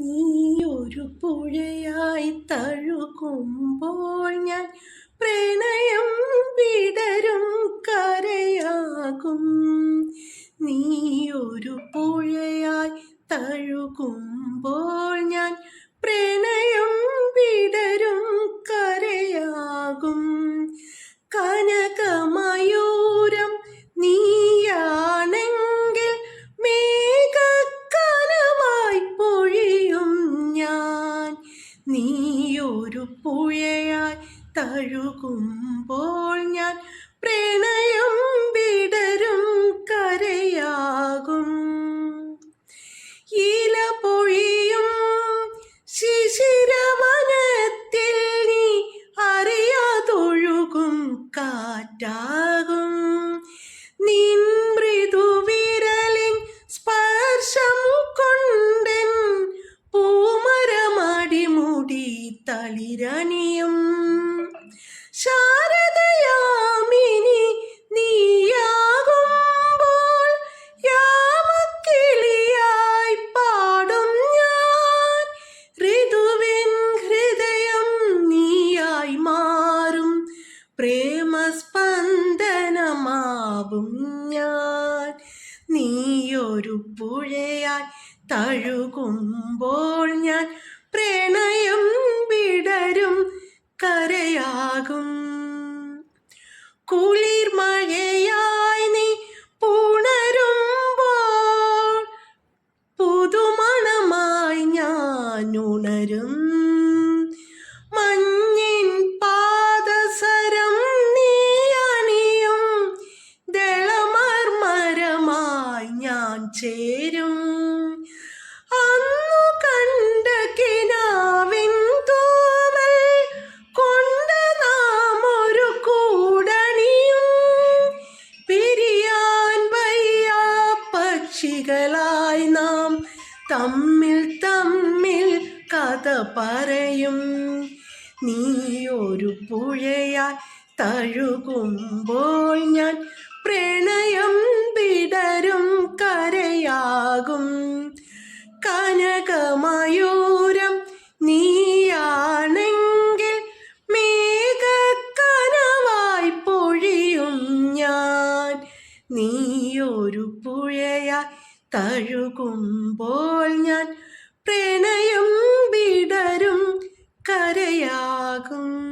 നീയൊരു പുഴയായി തഴുകുമ്പോൾ ഞാൻ പ്രണയം വിടരും കരയാകും. നീയൊരു പുഴയായി തഴുകുമ്പോൾ ഞാൻ പ്രണയം വിടരും കരയാകും. കനകമയൂരം നീയാണെങ്കിൽ മേഘക്കനവായി പൊഴിയും ഞാൻ. നീയൊരു പുഴയായി തഴുകുമ്പോൾ ഞാൻ പ്രണയം വിടരും കരയാകും. ഇല പൊഴിയും ശിശിരവനത്തിൽ നീ അറിയാതൊഴുകും കാറ്റാകും. നിൻ മൃദുവിരലിൻ സ്പർശം കൊണ്ടെൻ പൂമരമടിമുടി തളിരണിയും. ശാരദയാമിനി നീയാകുമ്പോൾ യാമക്കിളിയായി പാടും ഞാൻ. ഋതുവിൻ ഹൃദയം നീയായി മാറും പ്രേമസ്പന്ദനമാവും ഞാൻ. നീയൊരു പുഴയായി തഴുകുമ്പോൾ ഞാൻ പ്രണയം വിടരും കരയാകും. കുളിർമഴയായി നീ പുണരുമ്പോൾ പുതുമണമായി ഞാൻ ഉണരും. മഞ്ഞിൻ പാദസരം നീ അണിയും ദളമർമരമായി ഞാൻ ചേരും. അന്നു കണ്ട കിനാവിൻ തൂവൽ കൊണ്ട് നാം ഒരു കൂടണിയും. പിരിയാൻ വയ്യ പക്ഷികളായി നാം തമ്മിൽ തമ്മിൽ കഥ പറയും. നീയൊരു പുഴയായി തഴുകുമ്പോൾ ഞാൻ പ്രണയം വിടരും കരയാകും. കനകമയൂരം നീയാണെങ്കിൽ മേഘക്കനവായി പൊഴിയും ഞാൻ. നീയൊരു പുഴയായി തഴുകുമ്പോൾ ഞാൻ പ്രണയം വിടരും കരയാകും.